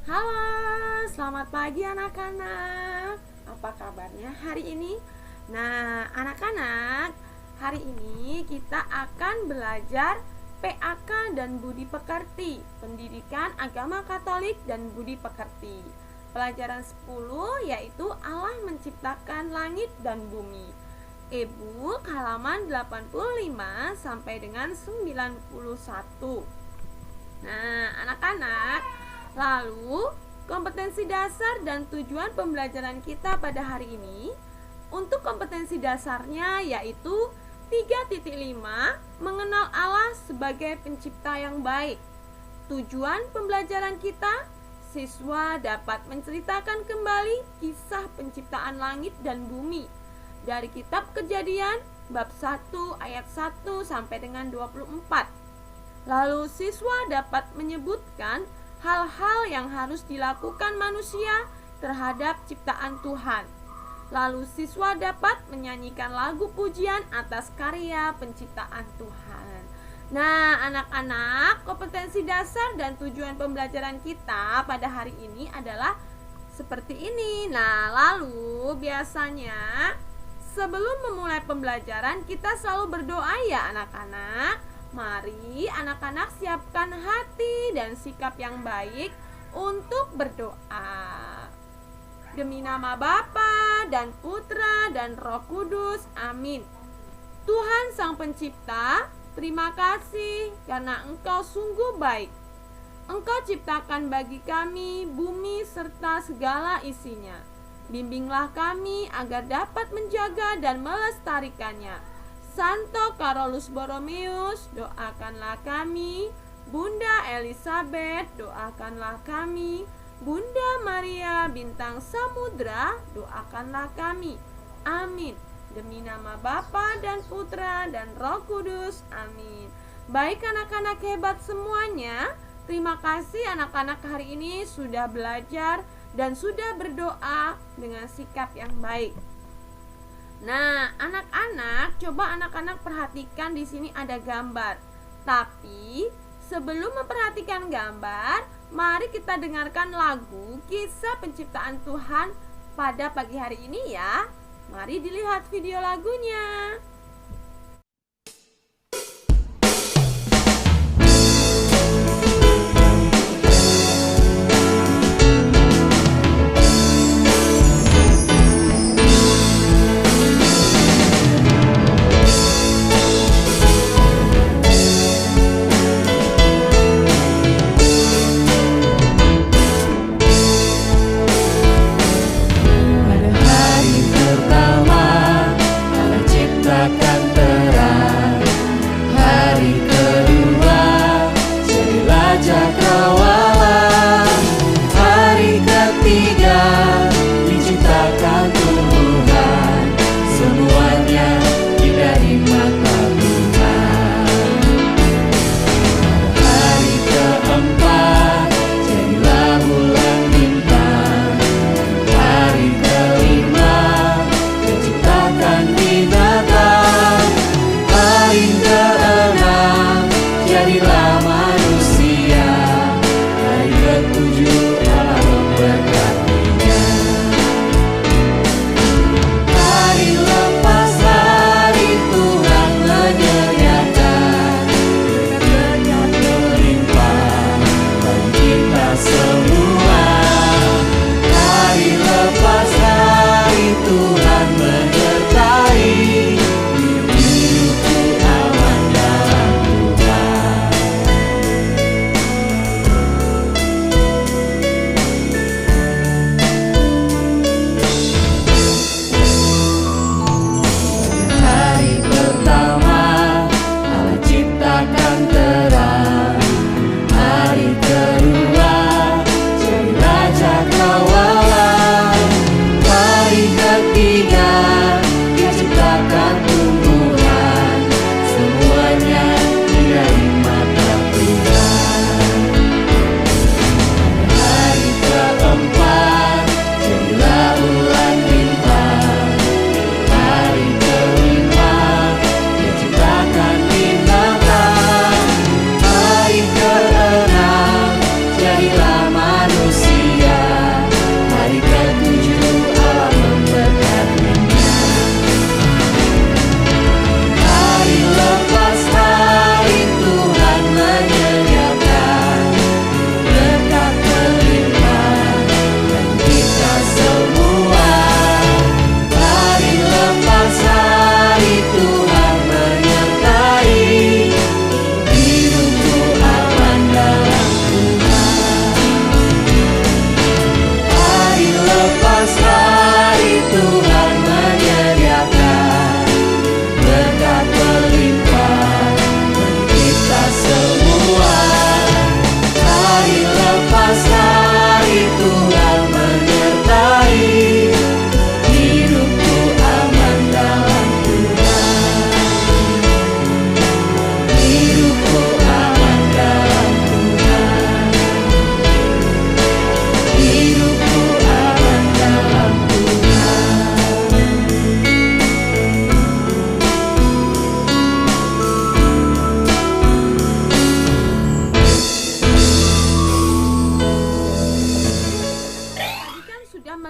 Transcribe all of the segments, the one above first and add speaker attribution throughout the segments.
Speaker 1: Halo, selamat pagi anak-anak. Apa kabarnya hari ini? Nah, anak-anak, hari ini kita akan belajar PAK dan Budi Pekerti, Pendidikan Agama Katolik dan Budi Pekerti. Pelajaran 10 yaitu Allah menciptakan langit dan bumi. E-book halaman 85 sampai dengan 91. Nah, anak-anak, lalu kompetensi dasar dan tujuan pembelajaran kita pada hari ini. Untuk kompetensi dasarnya yaitu 3.5 mengenal Allah sebagai pencipta yang baik. Tujuan pembelajaran kita, siswa dapat menceritakan kembali kisah penciptaan langit dan bumi dari kitab Kejadian bab 1 ayat 1 sampai dengan 24. Lalu siswa dapat menyebutkan hal-hal yang harus dilakukan manusia terhadap ciptaan Tuhan. Lalu siswa dapat menyanyikan lagu pujian atas karya penciptaan Tuhan. Nah, anak-anak, kompetensi dasar dan tujuan pembelajaran kita pada hari ini adalah seperti ini. Nah, lalu biasanya sebelum memulai pembelajaran kita selalu berdoa ya anak-anak. Mari anak-anak siapkan hati dan sikap yang baik untuk berdoa. Demi nama Bapa dan Putra dan Roh Kudus, amin. Tuhan Sang Pencipta, terima kasih karena Engkau sungguh baik. Engkau ciptakan bagi kami bumi serta segala isinya. Bimbinglah kami agar dapat menjaga dan melestarikannya. Santo Carolus Borromeus, doakanlah kami. Bunda Elizabeth, doakanlah kami. Bunda Maria Bintang Samudra, doakanlah kami. Amin. Demi nama Bapa dan Putra dan Roh Kudus, amin. Baik anak-anak hebat semuanya, terima kasih anak-anak hari ini sudah belajar dan sudah berdoa dengan sikap yang baik. Nah, anak-anak, coba anak-anak perhatikan di sini ada gambar. Tapi sebelum memperhatikan gambar, mari kita dengarkan lagu Kisah Penciptaan Tuhan pada pagi hari ini ya. Mari dilihat video lagunya.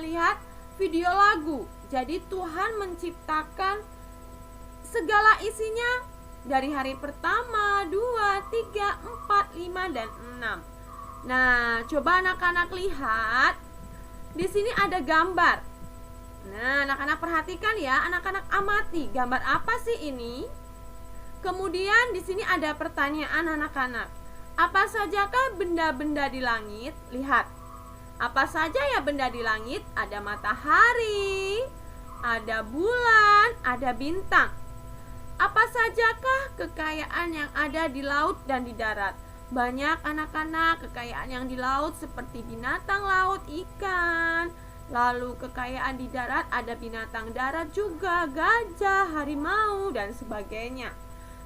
Speaker 1: melihat video lagu. Jadi Tuhan menciptakan segala isinya dari hari pertama, 2, 3, 4, 5, dan 6. Nah, coba anak-anak lihat. Di sini ada gambar. Nah, anak-anak perhatikan ya, anak-anak amati. Gambar apa sih ini? Kemudian di sini ada pertanyaan anak-anak. Apa sajakah benda-benda di langit? Lihat. Apa saja ya benda di langit? Ada matahari, ada bulan, ada bintang. Apa sajakah kekayaan yang ada di laut dan di darat? Banyak anak-anak kekayaan yang di laut seperti binatang laut, ikan. Lalu kekayaan di darat ada binatang darat juga, gajah, harimau, dan sebagainya.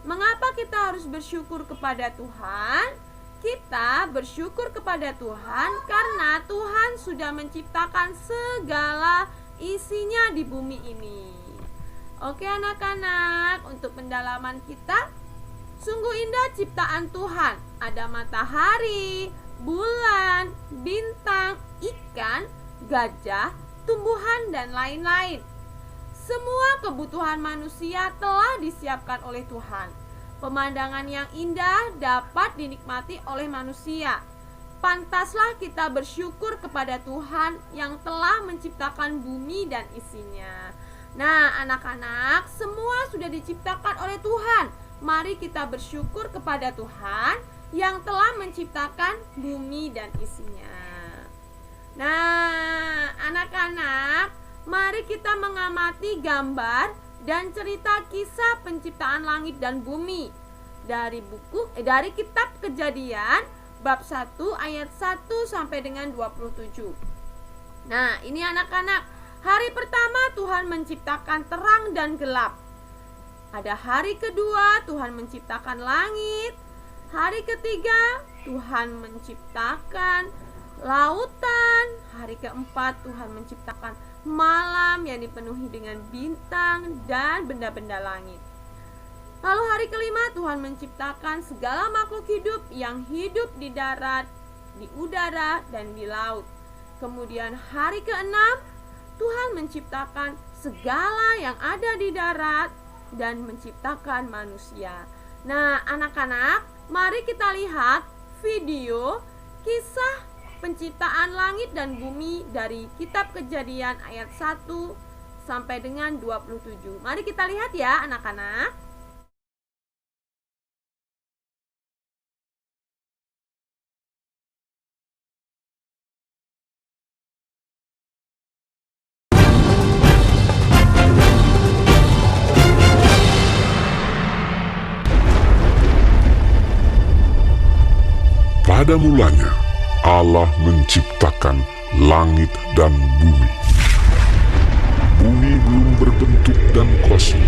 Speaker 1: Mengapa kita harus bersyukur kepada Tuhan? Kita bersyukur kepada Tuhan karena Tuhan sudah menciptakan segala isinya di bumi ini. Oke anak-anak, untuk pendalaman kita, sungguh indah ciptaan Tuhan. Ada matahari, bulan, bintang, ikan, gajah, tumbuhan, dan lain-lain. Semua kebutuhan manusia telah disiapkan oleh Tuhan. Pemandangan yang indah dapat dinikmati oleh manusia. Pantaslah kita bersyukur kepada Tuhan yang telah menciptakan bumi dan isinya. Nah, anak-anak, semua sudah diciptakan oleh Tuhan. Mari kita bersyukur kepada Tuhan yang telah menciptakan bumi dan isinya. Nah, anak-anak, mari kita mengamati gambar dan cerita kisah penciptaan langit dan bumi dari kitab Kejadian bab 1 ayat 1 sampai dengan 27. Nah, ini anak-anak, hari pertama Tuhan menciptakan terang dan gelap. Ada hari kedua Tuhan menciptakan langit. Hari ketiga Tuhan menciptakan lautan. Hari keempat Tuhan menciptakan malam yang dipenuhi dengan bintang dan benda-benda langit. Lalu hari kelima Tuhan menciptakan segala makhluk hidup yang hidup di darat, di udara, dan di laut. Kemudian hari keenam Tuhan menciptakan segala yang ada di darat dan menciptakan manusia. Nah anak-anak, mari kita lihat video kisah penciptaan langit dan bumi dari kitab Kejadian ayat 1 sampai dengan 27. Mari kita lihat ya anak-anak.
Speaker 2: Pada mulanya Allah menciptakan langit dan bumi. Bumi belum berbentuk dan kosong.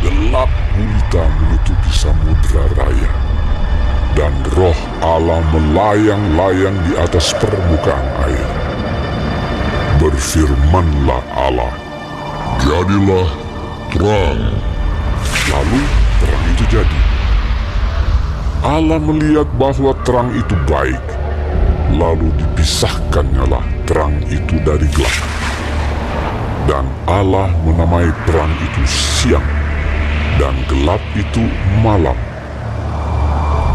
Speaker 2: Gelap gulita menutupi samudra raya. Dan roh Allah melayang-layang di atas permukaan air. Berfirmanlah Allah, "Jadilah terang." Lalu terang itu jadi. Allah melihat bahwa terang itu baik, lalu dipisahkannyalah terang itu dari gelap. Dan Allah menamai terang itu siang, dan gelap itu malam.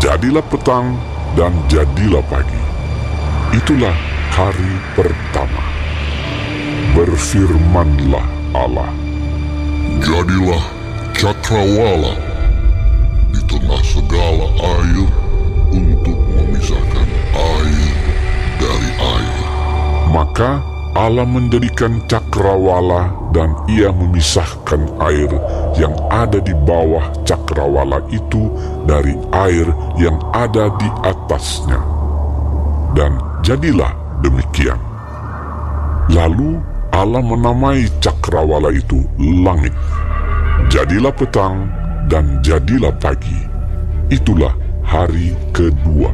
Speaker 2: Jadilah petang dan jadilah pagi. Itulah hari pertama. Berfirmanlah Allah, "Jadilah cakrawala di tengah segala air untuk memisahkan air dari air." Maka Allah menjadikan cakrawala dan ia memisahkan air yang ada di bawah cakrawala itu dari air yang ada di atasnya. Dan jadilah demikian. Lalu Allah menamai cakrawala itu langit. Jadilah petang dan jadilah pagi. Itulah hari kedua.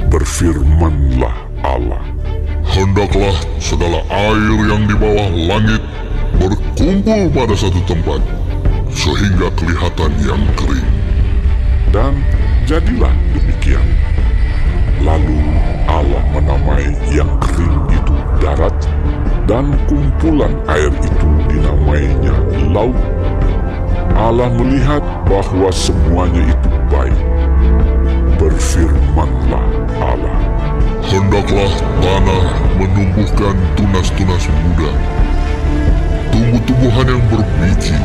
Speaker 2: Berfirmanlah Allah, "Hendaklah segala air yang di bawah langit berkumpul pada satu tempat, sehingga kelihatan yang kering." Dan jadilah demikian. Lalu Allah menamai yang kering itu darat. dan kumpulan air itu dinamainya laut. Allah melihat bahwa semuanya itu baik. Berfirmanlah Allah,
Speaker 3: Hendaklah tanah menumbuhkan tunas-tunas muda, tumbuh-tumbuhan yang berbiji,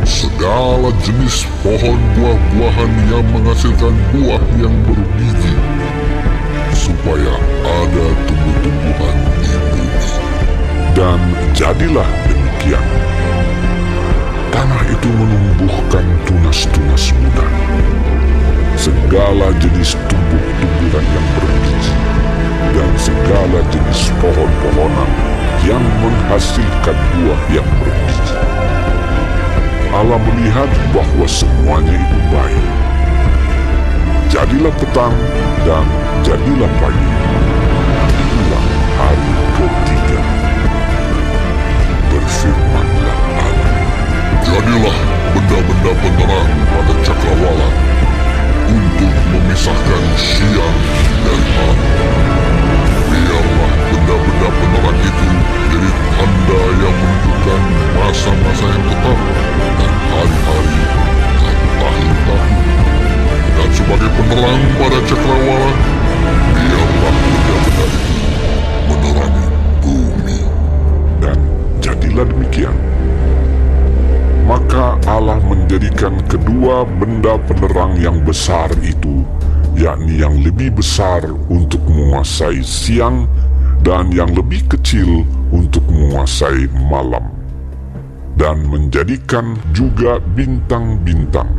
Speaker 3: segala jenis pohon buah-buahan yang menghasilkan buah yang berbiji, supaya ada tumbuh-tumbuhan di bumi.
Speaker 2: dan jadilah demikian. Tanah itu menumbuhkan tunas-tunas muda, segala jenis tumbuh-tumbuhan yang berbiji, dan segala jenis pohon-pohonan yang menghasilkan buah yang berbiji. Allah melihat bahwa semuanya itu baik. Jadilah petang dan jadilah pagi. Itulah hari ketiga. Berfirmanlah Allah,
Speaker 3: Jadilah benda-benda penerang pada cakrawala untuk memisahkan siang dan hari. Biarlah benda-benda penerang itu jadi tanda yang menunjukkan masa-masa yang tetap dan hari-hari dan tahun-tahun. Dan sebagai penerang pada cakrawala, biarlah benda-benda itu menerangi bumi.
Speaker 2: dan jadilah demikian. Maka Allah menjadikan kedua benda penerang yang besar itu, yakni yang lebih besar untuk menguasai siang dan yang lebih kecil untuk menguasai malam, dan menjadikan juga bintang-bintang.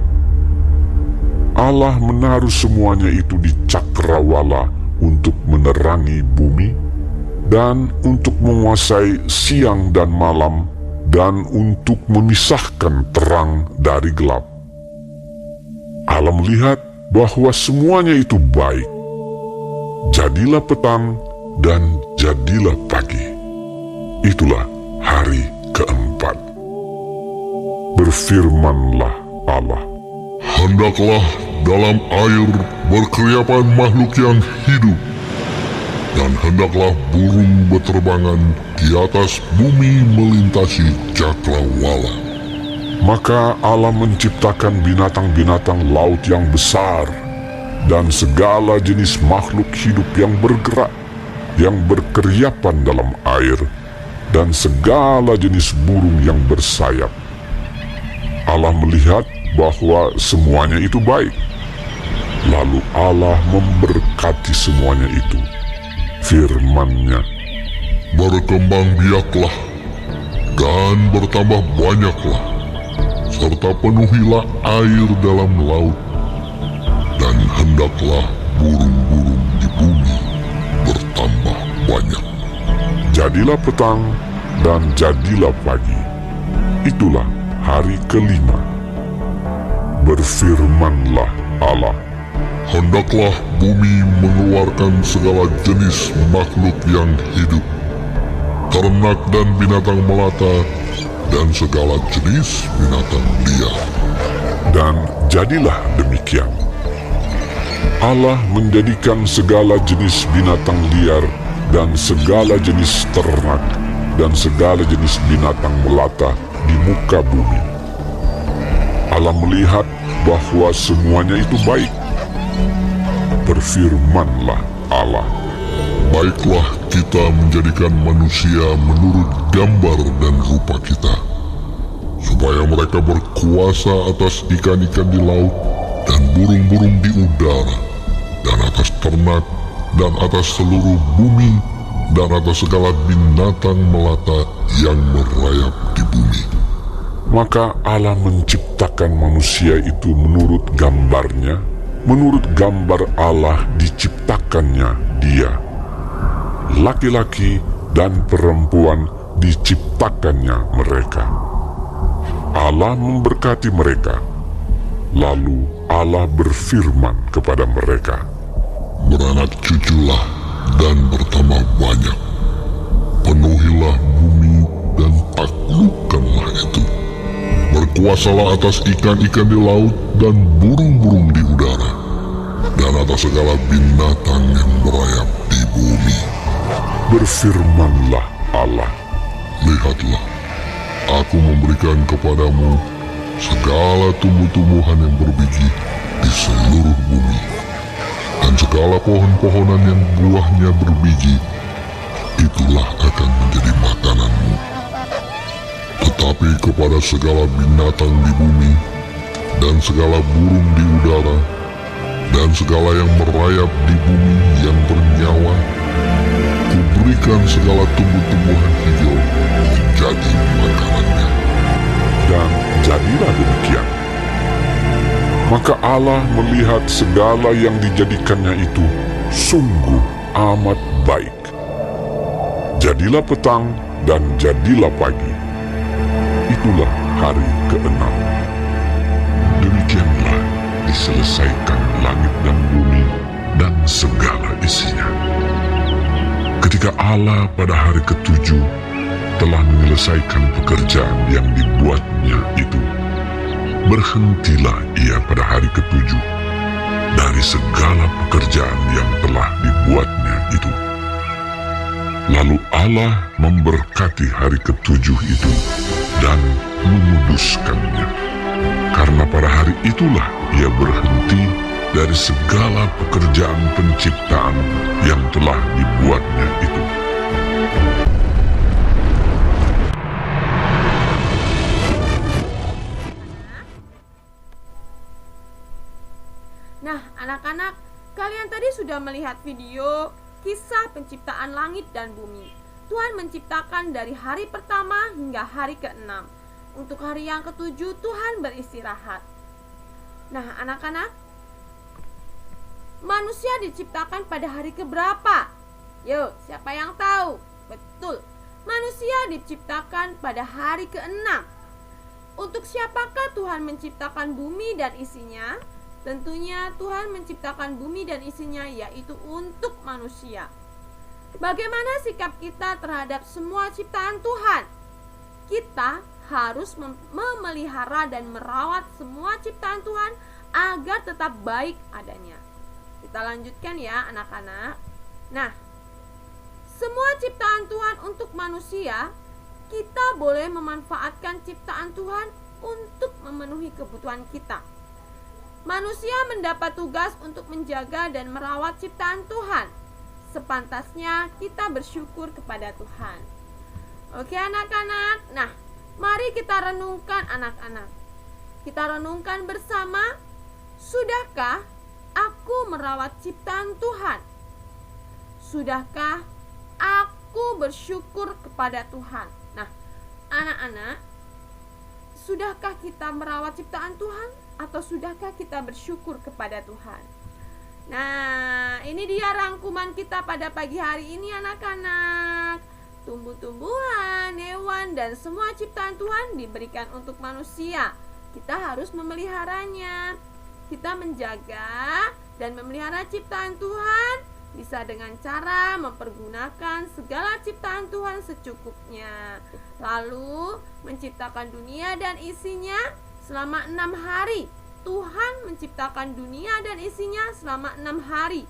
Speaker 2: Allah menaruh semuanya itu di cakrawala untuk menerangi bumi, dan untuk menguasai siang dan malam, dan untuk memisahkan terang dari gelap. Allah melihat bahwa semuanya itu baik. Jadilah petang dan jadilah pagi. Itulah hari keempat. Berfirmanlah Allah,
Speaker 3: Hendaklah dalam air berkeriapan makhluk yang hidup, dan hendaklah burung berterbangan di atas bumi melintasi cakrawala.
Speaker 2: Maka Allah menciptakan binatang-binatang laut yang besar dan segala jenis makhluk hidup yang bergerak, yang berkeriapan dalam air, dan segala jenis burung yang bersayap. Allah melihat bahwa semuanya itu baik. Lalu Allah memberkati semuanya itu. Firman-Nya,
Speaker 3: Berkembang biaklah dan bertambah banyaklah, serta penuhilah air dalam laut, dan hendaklah burung-burung di bumi bertambah banyak.
Speaker 2: jadilah petang dan jadilah pagi. Itulah hari kelima. Berfirmanlah Allah,
Speaker 3: Hendaklah bumi mengeluarkan segala jenis makhluk yang hidup, ternak dan binatang melata, dan segala jenis binatang liar.
Speaker 2: dan jadilah demikian. Allah menjadikan segala jenis binatang liar dan segala jenis ternak dan segala jenis binatang melata di muka bumi. Allah melihat bahwa semuanya itu baik. Berfirmanlah Allah,
Speaker 3: Baiklah kita menjadikan manusia menurut gambar dan rupa kita, supaya mereka berkuasa atas ikan-ikan di laut dan burung-burung di udara, dan atas ternak, dan atas seluruh bumi, dan atas segala binatang melata yang merayap di bumi.
Speaker 2: Maka Allah menciptakan manusia itu menurut gambarnya, menurut gambar Allah diciptakannya dia. Laki-laki dan perempuan diciptakannya mereka. Allah memberkati mereka. Lalu Allah berfirman kepada mereka,
Speaker 3: Beranak cuculah dan bertambah banyak, penuhilah bumi dan taklukkanlah itu. Berkuasalah atas ikan-ikan di laut dan burung-burung di udara, dan atas segala binatang yang merayap di bumi.
Speaker 2: berfirmanlah Allah,
Speaker 3: Lihatlah, aku memberikan kepadamu segala tumbuh-tumbuhan yang berbiji di seluruh bumi, dan segala pohon-pohonan yang buahnya berbiji, itulah akan menjadi makananmu. Tetapi kepada segala binatang di bumi, dan segala burung di udara, dan segala yang merayap di bumi yang bernyawa, kuberikan segala tumbuh-tumbuhan hijau menjadi makanannya.
Speaker 2: Dan jadilah demikian. Maka Allah melihat segala yang dijadikannya itu sungguh amat baik. Jadilah petang dan jadilah pagi. Itulah hari ke-6. Demikianlah diselesaikan langit dan bumi dan segala isinya. Ketika Allah pada hari ke-7 telah menyelesaikan pekerjaan yang dibuatnya itu, berhentilah ia pada hari ke-7 dari segala pekerjaan yang telah dibuatnya itu. Lalu Allah memberkati hari ke-7 itu dan menguduskannya, karena pada hari itulah ia berhenti dari segala pekerjaan penciptaan yang telah dibuatnya itu.
Speaker 1: Nah, anak-anak, kalian tadi sudah melihat video kisah penciptaan langit dan bumi. Tuhan menciptakan dari hari pertama hingga hari ke-6. Untuk hari yang ke-7 Tuhan beristirahat. Nah, anak-anak, manusia diciptakan pada hari keberapa? Yuk, siapa yang tahu? Betul, manusia diciptakan pada hari ke-6. Untuk siapakah Tuhan menciptakan bumi dan isinya? Tentunya Tuhan menciptakan bumi dan isinya, yaitu untuk manusia. Bagaimana sikap kita terhadap semua ciptaan Tuhan? Kita harus memelihara dan merawat semua ciptaan Tuhan agar tetap baik adanya. Kita lanjutkan ya anak-anak. Nah, semua ciptaan Tuhan untuk manusia, kita boleh memanfaatkan ciptaan Tuhan untuk memenuhi kebutuhan kita. Manusia mendapat tugas untuk menjaga dan merawat ciptaan Tuhan. Sepantasnya kita bersyukur kepada Tuhan. Oke anak-anak, nah mari kita renungkan anak-anak. Kita renungkan bersama, sudahkah aku merawat ciptaan Tuhan? Sudahkah aku bersyukur kepada Tuhan? Nah, anak-anak, sudahkah kita merawat ciptaan Tuhan? Atau sudahkah kita bersyukur kepada Tuhan? Nah, ini dia rangkuman kita pada pagi hari ini anak-anak. Tumbuh-tumbuhan, hewan, dan semua ciptaan Tuhan diberikan untuk manusia. Kita harus memeliharanya. Kita menjaga dan memelihara ciptaan Tuhan bisa dengan cara mempergunakan segala ciptaan Tuhan secukupnya. Lalu menciptakan dunia dan isinya selama 6 hari. Tuhan menciptakan dunia dan isinya selama 6 hari.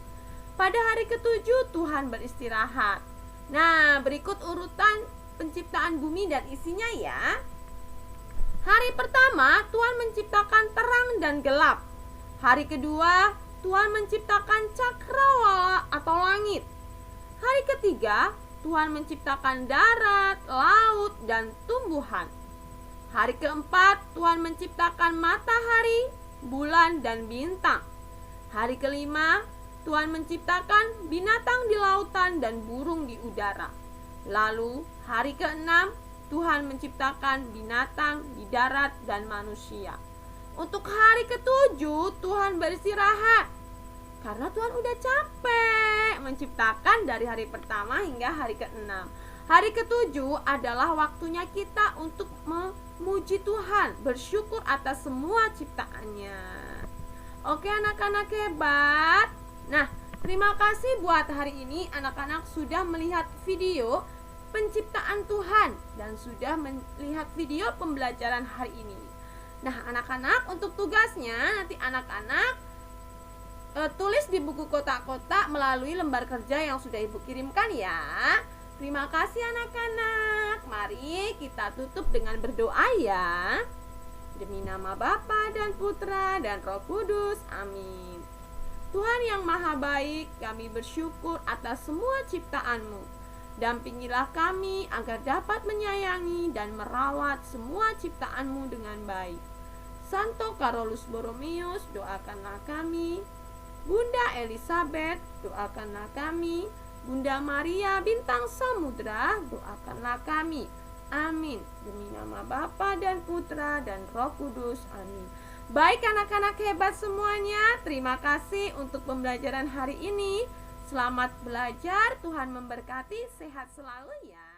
Speaker 1: Pada hari ke-7 Tuhan beristirahat. Nah, berikut urutan penciptaan bumi dan isinya ya. Hari pertama Tuhan menciptakan terang dan gelap. Hari kedua Tuhan menciptakan cakrawala atau langit. Hari ketiga Tuhan menciptakan darat, laut, dan tumbuhan. Hari keempat Tuhan menciptakan matahari, bulan, dan bintang. Hari kelima Tuhan menciptakan binatang di lautan dan burung di udara. Lalu hari keenam Tuhan menciptakan binatang di darat dan manusia. Untuk hari ke-7 Tuhan beristirahat, karena Tuhan udah capek menciptakan dari hari pertama hingga hari ke-6. Hari ke-7 adalah waktunya kita untuk memuji Tuhan, bersyukur atas semua ciptaannya. Oke anak-anak hebat. Nah, terima kasih buat hari ini anak-anak sudah melihat video penciptaan Tuhan dan sudah melihat video pembelajaran hari ini. Nah, anak-anak untuk tugasnya nanti anak-anak tulis di buku kotak-kotak melalui lembar kerja yang sudah Ibu kirimkan ya. Terima kasih anak-anak. Mari kita tutup dengan berdoa ya. Demi nama Bapa dan Putra dan Roh Kudus. Amin. Tuhan yang maha baik, kami bersyukur atas semua ciptaan-Mu. Dampingilah kami agar dapat menyayangi dan merawat semua ciptaan-Mu dengan baik. Santo Carolus Borromeus, doakanlah kami. Bunda Elizabeth, doakanlah kami. Bunda Maria Bintang Samudra, doakanlah kami. Amin. Demi nama Bapa dan Putra dan Roh Kudus. Amin. Baik anak-anak hebat semuanya, terima kasih untuk pembelajaran hari ini. Selamat belajar, Tuhan memberkati, sehat selalu ya.